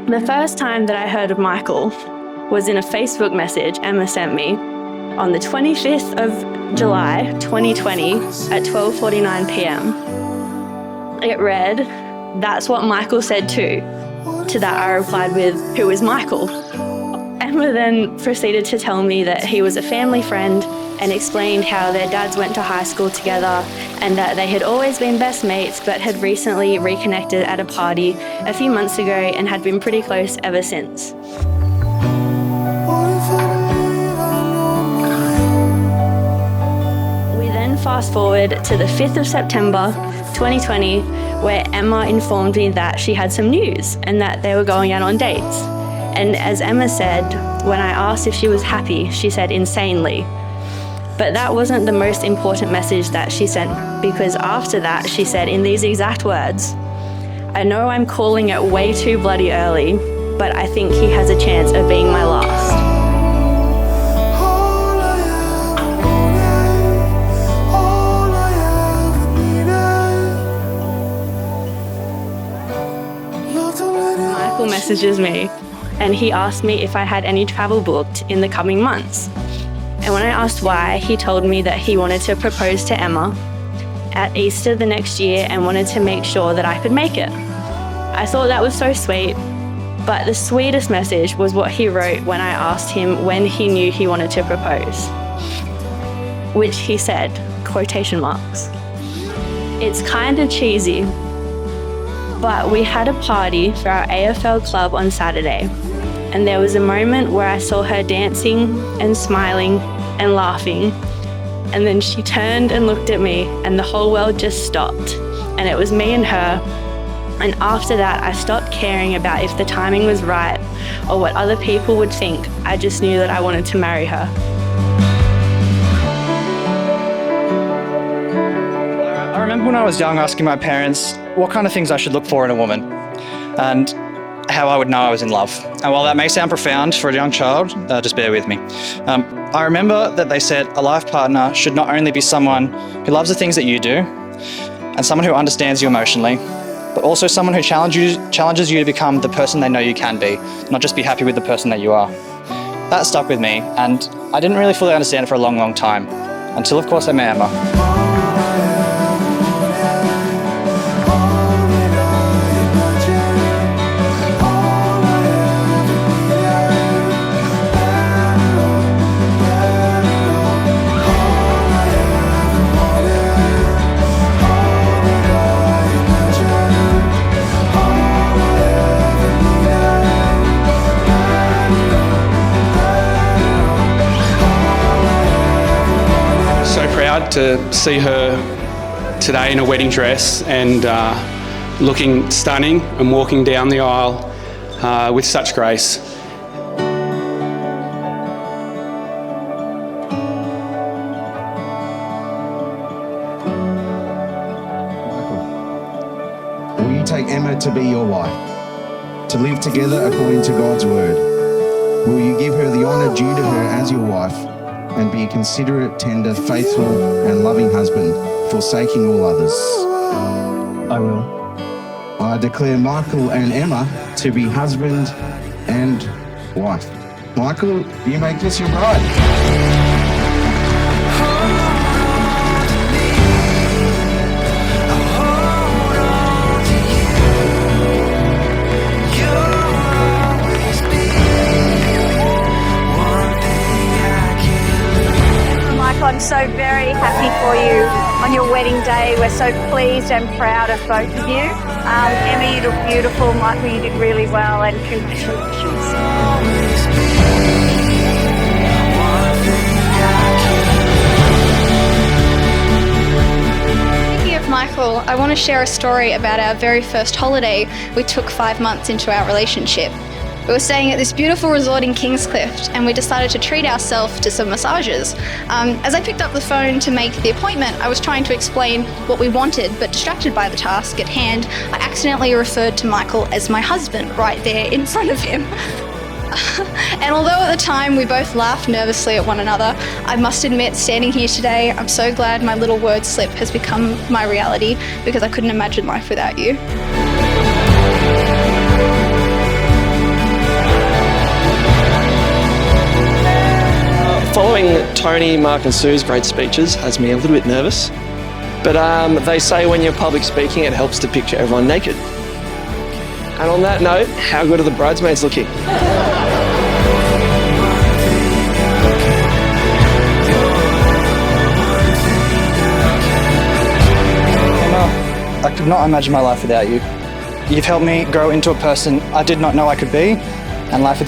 The first time that I heard of Michael was in a Facebook message Emma sent me on the 25th of July 2020 at 12:49 p.m. It read, "That's what Michael said too." To that I replied with, "Who is Michael?" Emma then proceeded to tell me that he was a family friend and explained how their dads went to high school together and that they had always been best mates but had recently reconnected at a party a few months ago and had been pretty close ever since. We then fast forward to the 5th of September 2020, where Emma informed me that she had some news and that they were going out on dates. And as Emma said, when I asked if she was happy, she said insanely. But that wasn't the most important message that she sent, because after that she said in these exact words, "I know I'm calling it way too bloody early, but I think he has a chance of being my last." Michael messages me and he asked me if I had any travel booked in the coming months. And when I asked why, he told me that he wanted to propose to Emma at Easter the next year and wanted to make sure that I could make it. I thought that was so sweet, but the sweetest message was what he wrote when I asked him when he knew he wanted to propose, which he said, quotation marks. It's kind of cheesy, but we had a party for our AFL club on Saturday, and there was a moment where I saw her dancing and smiling and laughing, and then she turned and looked at me and the whole world just stopped, and it was me and her. And after that I stopped caring about if the timing was right or what other people would think. I just knew that I wanted to marry her. I remember when I was young asking my parents what kind of things I should look for in a woman and how I would know I was in love. And while that may sound profound for a young child, just bear with me. I remember that they said a life partner should not only be someone who loves the things that you do and someone who understands you emotionally, but also someone who challenges you to become the person they know you can be, not just be happy with the person that you are. That stuck with me, and I didn't really fully understand it for a long, long time, until of course I met Emma. To see her today in a wedding dress and looking stunning and walking down the aisle with such grace. Will you take Emma to be your wife, to live together according to God's word? Will you give her the honour due to her as your wife, and be a considerate, tender, faithful and loving husband, forsaking all others? I will. I declare Michael and Emma to be husband and wife. Michael, you make this your bride. I'm so very happy for you on your wedding day. We're so pleased and proud of both of you. Emma, you look beautiful. Michael, you did really well, and congratulations. Speaking of Michael, I want to share a story about our very first holiday we took 5 months into our relationship. We were staying at this beautiful resort in Kingscliff, and we decided to treat ourselves to some massages. As I picked up the phone to make the appointment, I was trying to explain what we wanted, but distracted by the task at hand, I accidentally referred to Michael as my husband right there in front of him. And although at the time we both laughed nervously at one another, I must admit, standing here today, I'm so glad my little word slip has become my reality, because I couldn't imagine life without you. Following Tony, Mark and Sue's great speeches has me a little bit nervous. But they say when you're public speaking, it helps to picture everyone naked. And on that note, how good are the bridesmaids looking? Emma, I could not imagine my life without you. You've helped me grow into a person I did not know I could be, and life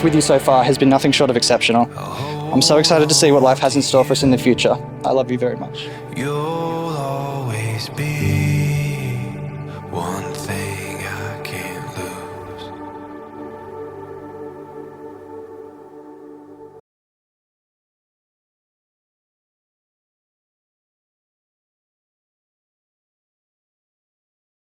with you so far has been nothing short of exceptional. I'm so excited to see what life has in store for us in the future. I love you very much. You'll always be one thing.